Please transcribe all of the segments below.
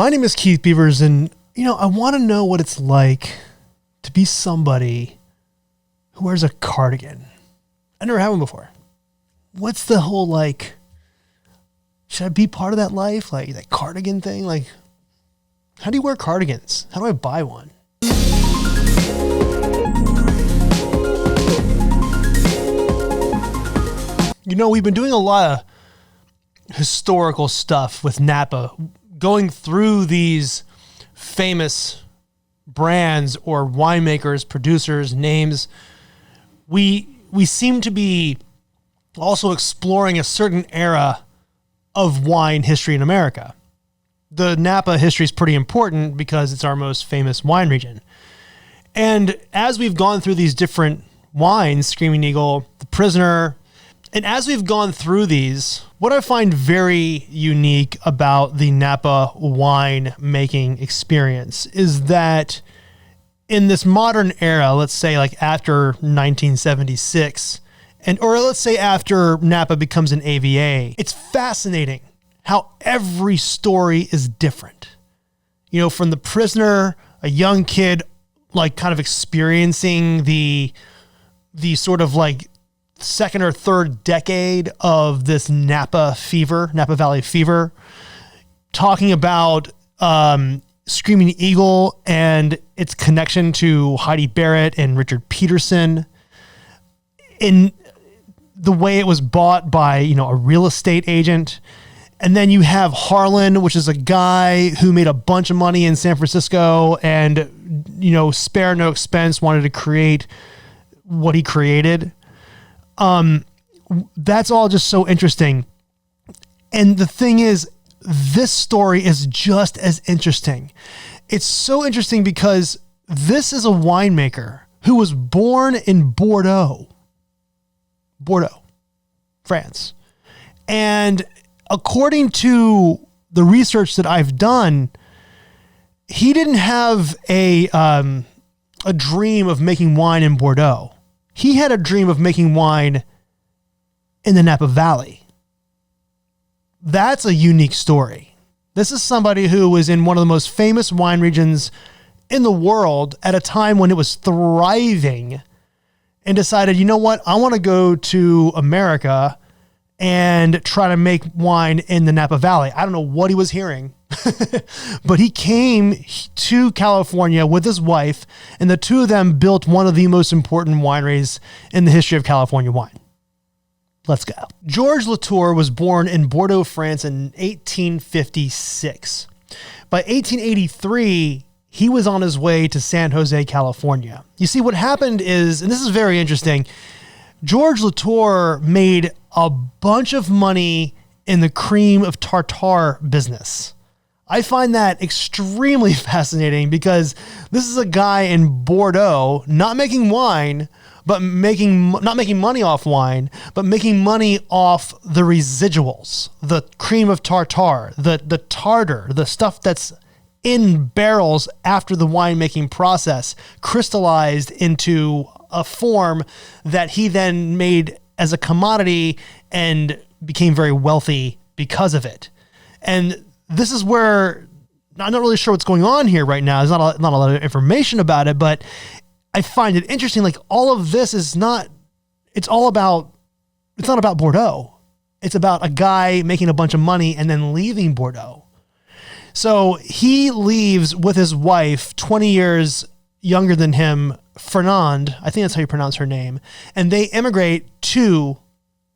My name is Keith Beavers, and I want to know what it's like to be somebody who wears a cardigan. I never had one before. What's the whole should I be part of that life? Like that cardigan thing? Like, how do you wear cardigans? How do I buy one? We've been doing a lot of historical stuff with Napa, going through these famous brands or winemakers, producers, names. We seem to be also exploring a certain era of wine history in America. The Napa history is pretty important because it's our most famous wine region. And as we've gone through these different wines, Screaming Eagle, The Prisoner, and as we've gone through these, what I find very unique about the Napa wine making experience is that in this modern era, let's say like after 1976, or let's say after Napa becomes an AVA, it's fascinating how every story is different. From The Prisoner, a young kid, kind of experiencing the sort of second or third decade of this Napa Valley fever, talking about Screaming Eagle and its connection to Heidi Barrett and Richard Peterson, in the way it was bought by, a real estate agent. And then you have Harlan, which is a guy who made a bunch of money in San Francisco and, spare no expense, wanted to create what he created. That's all just so interesting. And the thing is, this story is just as interesting. It's so interesting because this is a winemaker who was born in Bordeaux, France. And according to the research that I've done, he didn't have a dream of making wine in Bordeaux. He had a dream of making wine in the Napa Valley. That's a unique story. This is somebody who was in one of the most famous wine regions in the world at a time when it was thriving, and decided, you know what? I want to go to America and try to make wine in the Napa Valley. I don't know what he was hearing, but he came to California with his wife, and the two of them built one of the most important wineries in the history of California wine. Let's go. Georges Latour was born in Bordeaux, France in 1856. By 1883, he was on his way to San Jose, California. You see, what happened is, and this is very interesting, Georges Latour made a bunch of money in the cream of tartar business. I find that extremely fascinating because this is a guy in Bordeaux, not making wine, but not making money off wine, but making money off the residuals, the cream of tartar, the tartar, the stuff that's in barrels after the winemaking process crystallized into a form that he then made as a commodity and became very wealthy because of it. And this is where I'm not really sure what's going on here right now. There's not a lot of information about it, but I find it interesting. All of this it's not about Bordeaux. It's about a guy making a bunch of money and then leaving Bordeaux. So he leaves with his wife, 20 years younger than him, Fernand, I think that's how you pronounce her name, and they immigrate to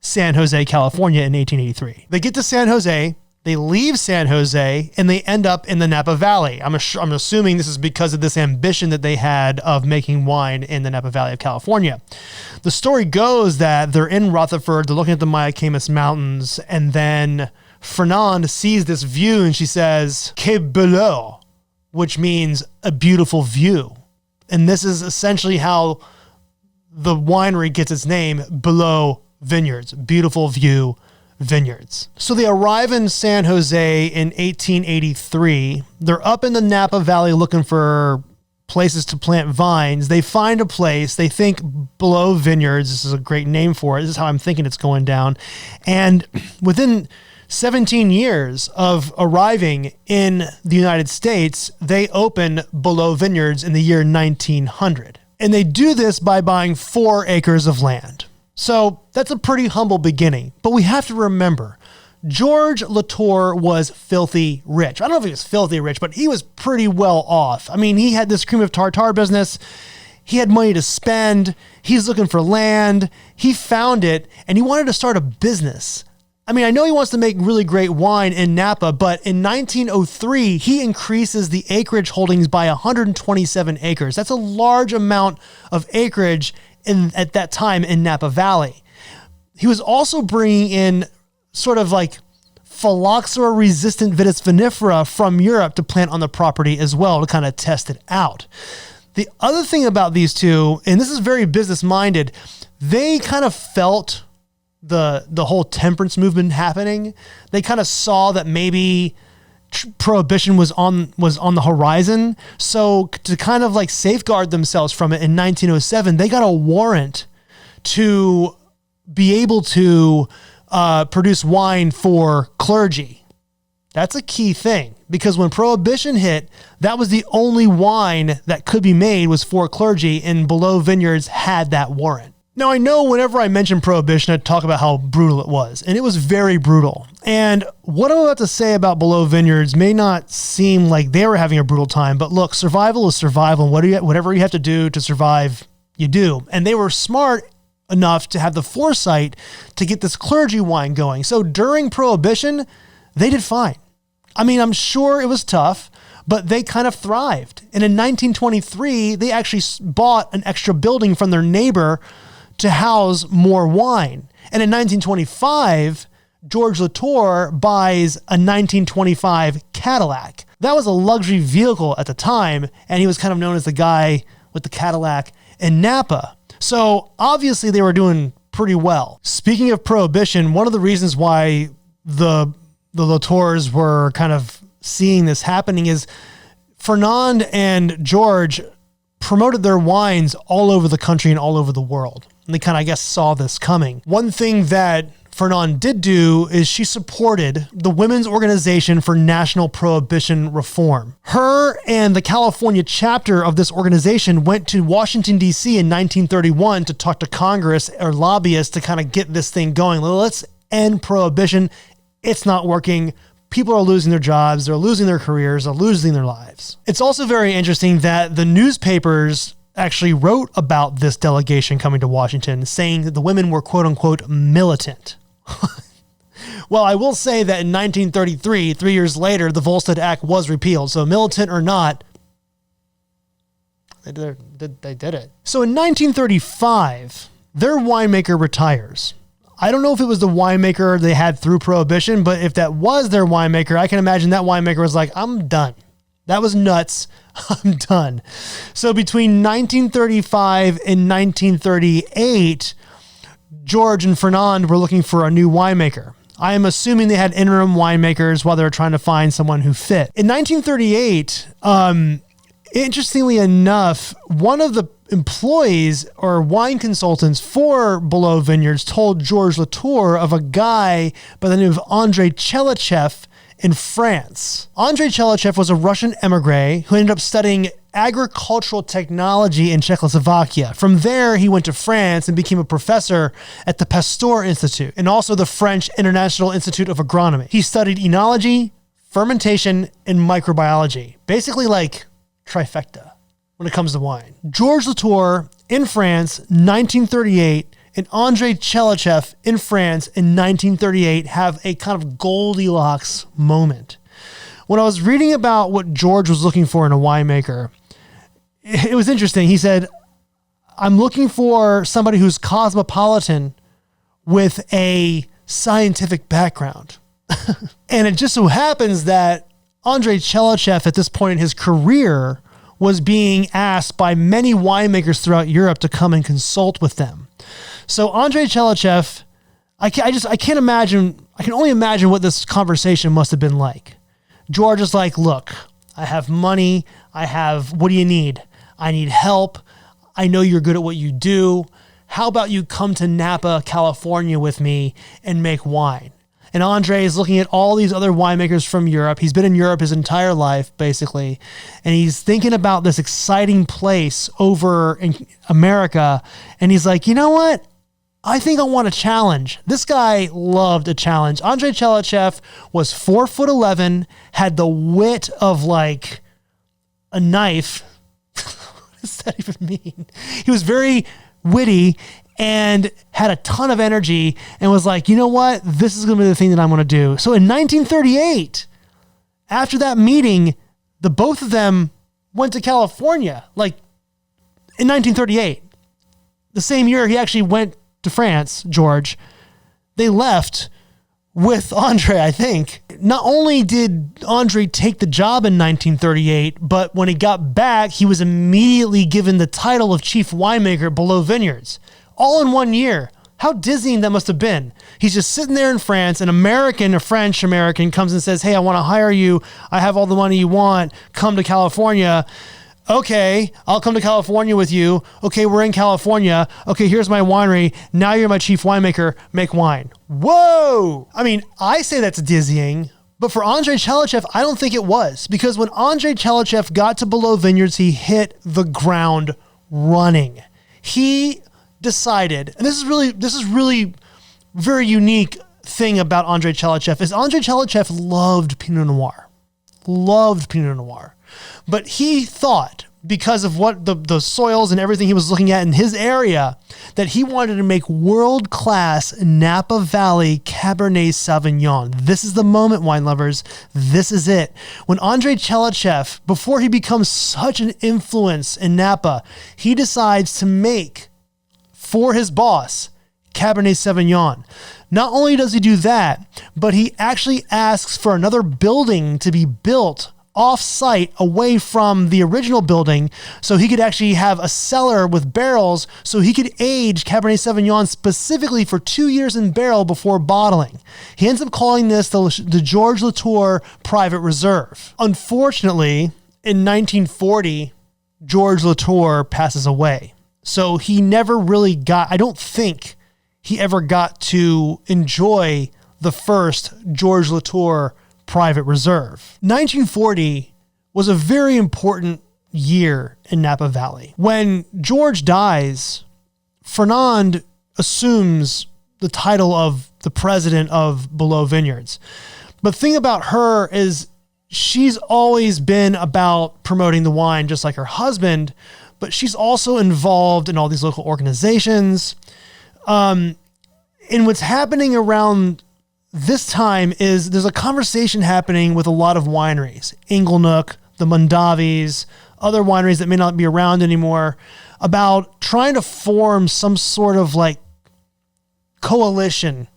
San Jose, California in 1883. They get to San Jose, they leave San Jose, and they end up in the Napa Valley. I'm assuming this is because of this ambition that they had of making wine in the Napa Valley of California. The story goes that they're in Rutherford, they're looking at the Mayacamas Mountains, and then Fernand sees this view and she says, "Que beau," which means a beautiful view. And this is essentially how the winery gets its name, Beaulieu Vineyards, beautiful view vineyards. So they arrive in San Jose in 1883. They're up in the Napa Valley looking for places to plant vines. They find a place. They think Beaulieu Vineyards. This is a great name for it. This is how I'm thinking it's going down. And within 17 years of arriving in the United States, they opened Beaulieu Vineyards in the year 1900. And they do this by buying 4 acres of land. So that's a pretty humble beginning. But we have to remember, George Latour was filthy rich. I don't know if he was filthy rich, but he was pretty well off. I mean, he had this cream of tartar business. He had money to spend. He's looking for land. He found it and he wanted to start a business. I mean, I know he wants to make really great wine in Napa, but in 1903, he increases the acreage holdings by 127 acres. That's a large amount of acreage at that time in Napa Valley. He was also bringing in sort of like phylloxera-resistant Vitis vinifera from Europe to plant on the property as well to kind of test it out. The other thing about these two, and this is very business-minded, they kind of felt the whole temperance movement happening. They kind of saw that maybe prohibition was on the horizon. So to kind of like safeguard themselves from it in 1907, they got a warrant to be able to produce wine for clergy. That's a key thing because when Prohibition hit, that was the only wine that could be made was for clergy, and Beaulieu Vineyards had that warrant. Now, I know whenever I mention Prohibition, I talk about how brutal it was, and it was very brutal. And what I'm about to say about Beaulieu Vineyards may not seem like they were having a brutal time, but look, survival is survival, and whatever you have to do to survive, you do. And they were smart enough to have the foresight to get this clergy wine going. So during Prohibition, they did fine. I mean, I'm sure it was tough, but they kind of thrived. And in 1923, they actually bought an extra building from their neighbor to house more wine. And in 1925, George Latour buys a 1925 Cadillac. That was a luxury vehicle at the time, and he was kind of known as the guy with the Cadillac in Napa. So obviously they were doing pretty well. Speaking of Prohibition, one of the reasons why the Latours were kind of seeing this happening is Fernand and George promoted their wines all over the country and all over the world. And they kind of, I guess, saw this coming. One thing that Fernand did do is she supported the Women's Organization for National Prohibition Reform. Her and the California chapter of this organization went to Washington, D.C. in 1931 to talk to Congress or lobbyists to kind of get this thing going. Let's end prohibition. It's not working. People are losing their jobs. They're losing their careers. They're losing their lives. It's also very interesting that the newspapers actually wrote about this delegation coming to Washington, saying that the women were quote unquote militant. Well, I will say that in 1933, 3 years later, the Volstead Act was repealed. So militant or not, they did it. So in 1935, their winemaker retires. I don't know if it was the winemaker they had through Prohibition, but if that was their winemaker, I can imagine that winemaker was like, I'm done. That was nuts. I'm done. So between 1935 and 1938, George and Fernand were looking for a new winemaker. I am assuming they had interim winemakers while they were trying to find someone who fit. In 1938, interestingly enough, one of the employees or wine consultants for Beaulieu Vineyards told George Latour of a guy by the name of Andrei Chelychev in France. Andrei Chelychev was a Russian emigre who ended up studying agricultural technology in Czechoslovakia. From there, he went to France and became a professor at the Pasteur Institute and also the French International Institute of Agronomy. He studied enology, fermentation, and microbiology. Basically like trifecta when it comes to wine. George Latour in France, 1938, and Andrei Chelychev in France in 1938 have a kind of Goldilocks moment. When I was reading about what George was looking for in a winemaker, it was interesting. He said, I'm looking for somebody who's cosmopolitan with a scientific background. And it just so happens that Andrei Chelychev at this point in his career was being asked by many winemakers throughout Europe to come and consult with them. So Andrei Chelychev, I can't imagine, I can only imagine what this conversation must have been like. George is like, look, I have money. What do you need? I need help. I know you're good at what you do. How about you come to Napa, California with me and make wine? And Andre is looking at all these other winemakers from Europe. He's been in Europe his entire life, basically. And he's thinking about this exciting place over in America. And he's like, you know what? I think I want a challenge. This guy loved a challenge. Andrei Chalachev was 4'11", had the wit of like a knife. What does that even mean? He was very witty and had a ton of energy and was like, you know what? This is going to be the thing that I'm going to do. So in 1938, after that meeting, the both of them went to California, like in 1938. The same year he actually went to France, George. They left with Andre, I think. Not only did Andre take the job in 1938, but when he got back, he was immediately given the title of chief winemaker at Beaulieu Vineyards. All in 1 year. How dizzying that must have been. He's just sitting there in France. A French American comes and says, hey, I want to hire you. I have all the money you want. Come to California. Okay, I'll come to California with you. Okay, we're in California. Okay, here's my winery. Now you're my chief winemaker. Make wine. Whoa! I mean, I say that's dizzying, but for Andrei Chalachev, I don't think it was. Because when Andrei Chalachev got to Beaulieu Vineyards, he hit the ground running. He decided, and this is really very unique thing about Andrei Chalachev, is Andrei Chalachev loved Pinot Noir. But he thought, because of what the soils and everything he was looking at in his area, that he wanted to make world-class Napa Valley Cabernet Sauvignon. This is the moment, wine lovers. This is it. When Andrei Chalachev, before he becomes such an influence in Napa, he decides to make, for his boss, Cabernet Sauvignon. Not only does he do that, but he actually asks for another building to be built off-site away from the original building so he could actually have a cellar with barrels so he could age Cabernet Sauvignon specifically for 2 years in barrel before bottling. He ends up calling this the Georges Latour Private Reserve. Unfortunately, in 1940, Georges Latour passes away. So he never really got, I don't think he ever got to enjoy the first Georges Latour Private Reserve. 1940 was a very important year in Napa Valley. When George dies, Fernand assumes the title of the president of Beaulieu Vineyards. But the thing about her is she's always been about promoting the wine just like her husband, but she's also involved in all these local organizations. And what's happening around this time is there's a conversation happening with a lot of wineries, Inglenook, the Mondavis, other wineries that may not be around anymore, about trying to form some sort of like coalition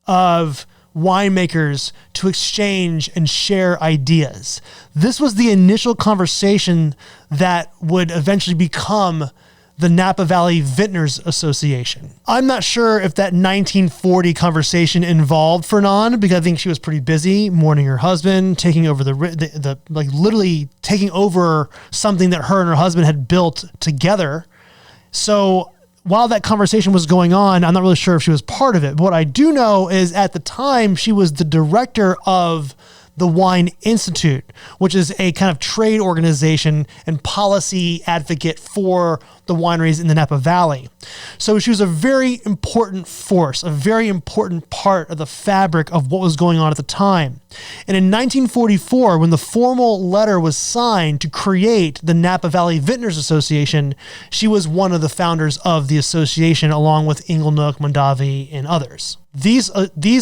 of winemakers to exchange and share ideas. This was the initial conversation that would eventually become the Napa Valley Vintners Association. I'm not sure if that 1940 conversation involved Fernand, because I think she was pretty busy mourning her husband, taking over the like literally taking over something that her and her husband had built together. So while that conversation was going on, I'm not really sure if she was part of it. But what I do know is at the time she was the director of the Wine Institute, which is a kind of trade organization and policy advocate for the wineries in the Napa Valley. So she was a very important force, a very important part of the fabric of what was going on at the time. And in 1944, when the formal letter was signed to create the Napa Valley Vintners Association, she was one of the founders of the association, along with Inglenook, Mondavi, and others. These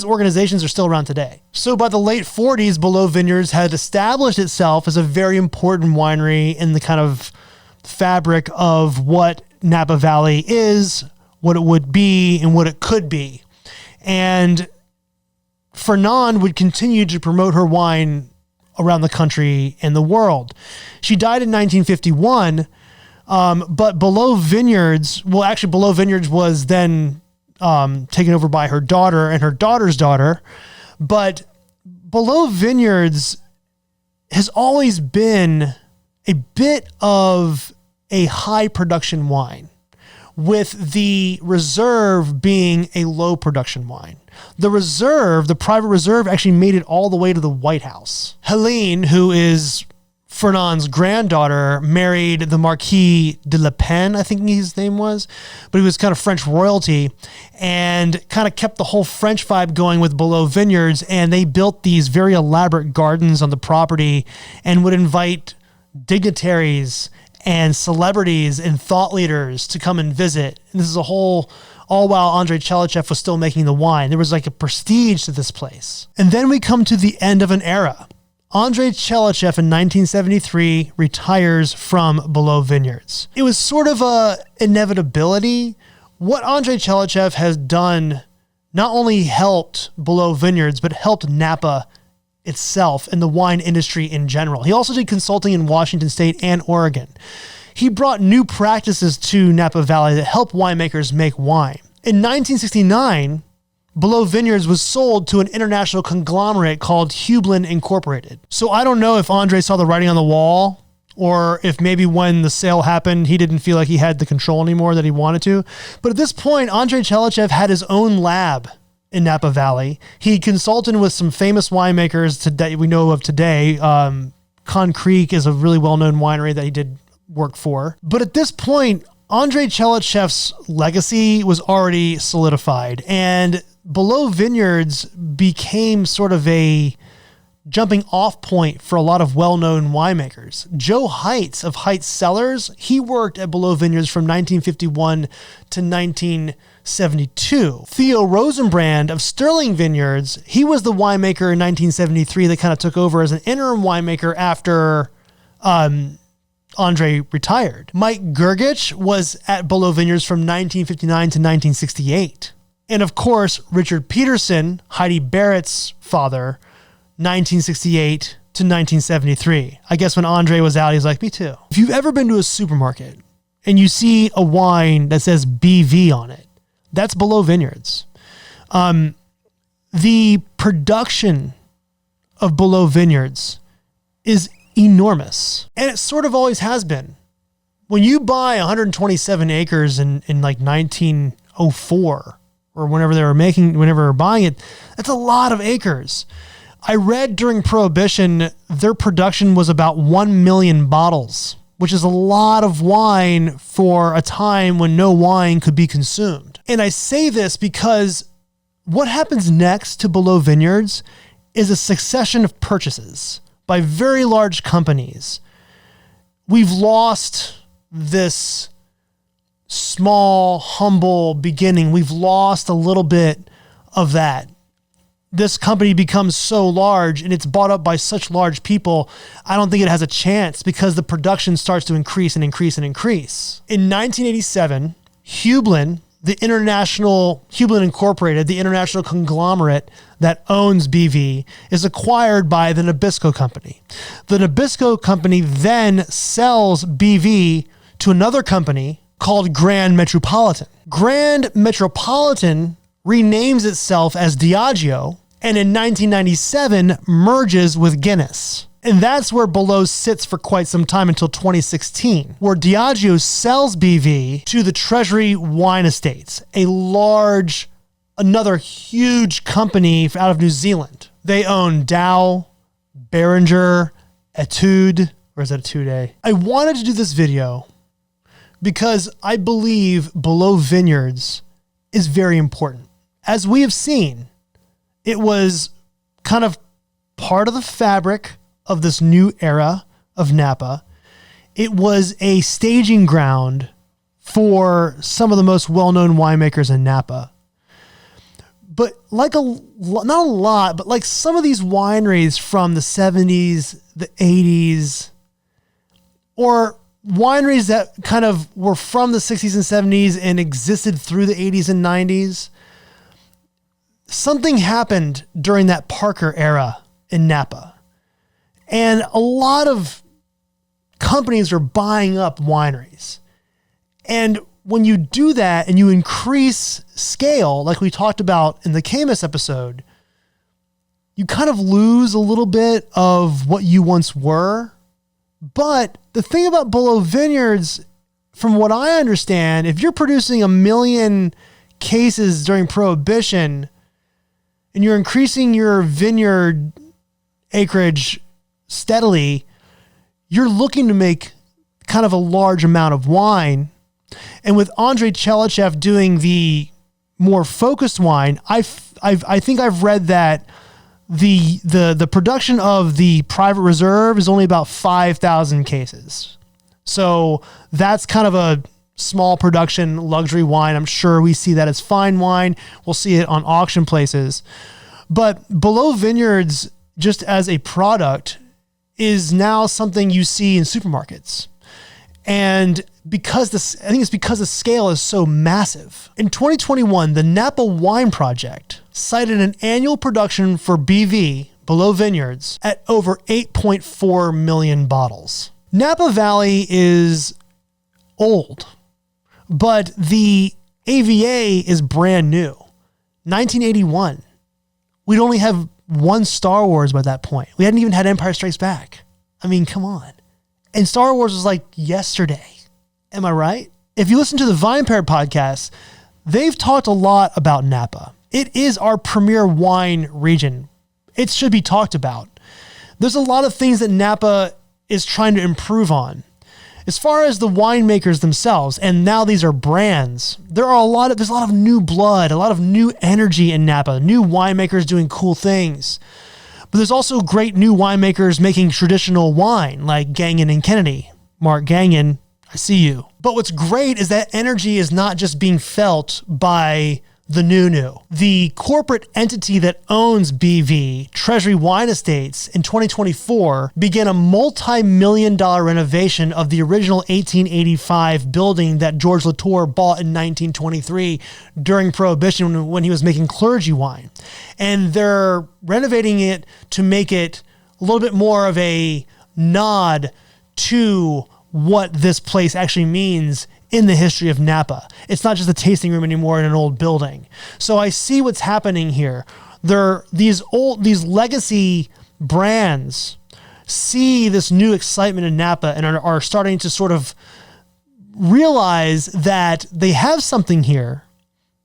organizations are still around today. So by the late 40s, Beaulieu Vineyards had established itself as a very important winery in the kind of fabric of what Napa Valley is, what it would be, and what it could be. And Fernand would continue to promote her wine around the country and the world. She died in 1951, but Beaulieu Vineyards, Beaulieu Vineyards was then taken over by her daughter and her daughter's daughter. But Beaulieu Vineyards has always been a bit of a high production wine, with the reserve being a low production wine. The reserve, the private reserve, actually made it all the way to the White House. Harlan, who is Fernand's granddaughter, married the Marquis de Le Pen, I think his name was, but he was kind of French royalty, and kind of kept the whole French vibe going with Beaulieu Vineyards, and they built these very elaborate gardens on the property and would invite dignitaries and celebrities and thought leaders to come and visit. And this is all while Andrei Chelychev was still making the wine. There was like a prestige to this place. And then we come to the end of an era. Andrei Chelychev in 1973 retires from Beaulieu Vineyards. It was sort of a inevitability. What Andrei Chelychev has done not only helped Beaulieu Vineyards, but helped Napa itself and the wine industry in general. He also did consulting in Washington State and Oregon. He brought new practices to Napa Valley that helped winemakers make wine. In 1969, Beaulieu Vineyards was sold to an international conglomerate called Hublin Incorporated. So I don't know if Andre saw the writing on the wall, or if maybe when the sale happened, he didn't feel like he had the control anymore that he wanted to. But at this point, Andrei Chelychev had his own lab in Napa Valley. He consulted with some famous winemakers today we know of today. Con Creek is a really well-known winery that he did work for. But at this point, Andrei Chelychev's legacy was already solidified, and Beaulieu Vineyards became sort of a jumping off point for a lot of well-known winemakers. Joe Heitz of Heitz Cellars, he worked at Beaulieu Vineyards from 1951 to 1972. Theo Rosenbrand of Sterling Vineyards, he was the winemaker in 1973 that kind of took over as an interim winemaker after Andre retired. Mike Gergich was at Beaulieu Vineyards from 1959 to 1968. And of course, Richard Peterson, Heidi Barrett's father, 1968 to 1973. I guess when Andre was out, he's like, me too. If you've ever been to a supermarket and you see a wine that says BV on it, that's Beaulieu Vineyards. The production of Beaulieu Vineyards is enormous. And it sort of always has been. When you buy 127 acres in like 1904, or whenever they were buying it, that's a lot of acres. I read during Prohibition, their production was about 1 million bottles, which is a lot of wine for a time when no wine could be consumed. And I say this because what happens next to Beaulieu Vineyards is a succession of purchases by very large companies. We've lost this small, humble beginning. We've lost a little bit of that. This company becomes so large and it's bought up by such large people, I don't think it has a chance because the production starts to increase and increase and increase. In 1987, Hublin Incorporated, the international conglomerate that owns BV, is acquired by the Nabisco Company. The Nabisco Company then sells BV to another company called Grand Metropolitan. Grand Metropolitan renames itself as Diageo, and in 1997 merges with Guinness. And that's where Beaulieu sits for quite some time until 2016, where Diageo sells BV to the Treasury Wine Estates, another huge company out of New Zealand. They own Dow, Beringer, Etude, or is that Etude? I wanted to do this video because I believe Beaulieu Vineyards is very important. As we have seen, it was kind of part of the fabric of this new era of Napa. It was a staging ground for some of the most well-known winemakers in Napa. But not a lot, but like some of these wineries from the 70s, the 80s, or wineries that kind of were from the 60s and 70s and existed through the 80s and 90s, something happened during that Parker era in Napa. And a lot of companies are buying up wineries. And when you do that and you increase scale, like we talked about in the Camus episode, you kind of lose a little bit of what you once were. But the thing about Beaulieu Vineyards from what I understand, if you're producing 1 million cases during Prohibition and you're increasing your vineyard acreage steadily, you're looking to make kind of a large amount of wine. And with Andrei Chelichev doing the more focused wine, I think I've read that the production of the private reserve is only about 5,000 cases. So that's kind of a small production luxury wine. I'm sure we see that as fine wine. We'll see it on auction places. But Beaulieu Vineyards, just as a product, is now something you see in supermarkets. And I think it's because the scale is so massive. In 2021, the Napa Wine Project cited an annual production for BV, Beaulieu Vineyards, at over 8.4 million bottles. Napa Valley is old, but the AVA is brand new. 1981. We'd only have one Star Wars by that point. We hadn't even had Empire Strikes Back. I mean, come on. And Star Wars was like yesterday. Am I right? If you listen to the Vine Pair podcast, they've talked a lot about Napa. It is our premier wine region. It should be talked about. There's a lot of things that Napa is trying to improve on. As far as the winemakers themselves, and now these are brands, there's a lot of new blood, a lot of new energy in Napa, new winemakers doing cool things. But there's also great new winemakers making traditional wine, like Gagnon and Kennedy. Mark Gagnon, I see you. But what's great is that energy is not just being felt by the new. The corporate entity that owns BV, Treasury Wine Estates, in 2024 began a multi-million-dollar renovation of the original 1885 building that George Latour bought in 1923 during Prohibition when he was making clergy wine. And they're renovating it to make it a little bit more of a nod to what this place actually means in the history of Napa. It's not just a tasting room anymore in an old building. So I see what's happening here. These legacy brands see this new excitement in Napa and are starting to sort of realize that they have something here.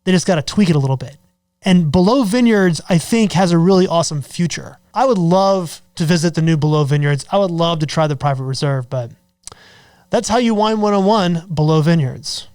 They just got to tweak it a little bit. And Beaulieu Vineyards, I think, has a really awesome future. I would love to visit the new Beaulieu Vineyards. I would love to try the private reserve, but that's how you wine 101, Beaulieu Vineyards.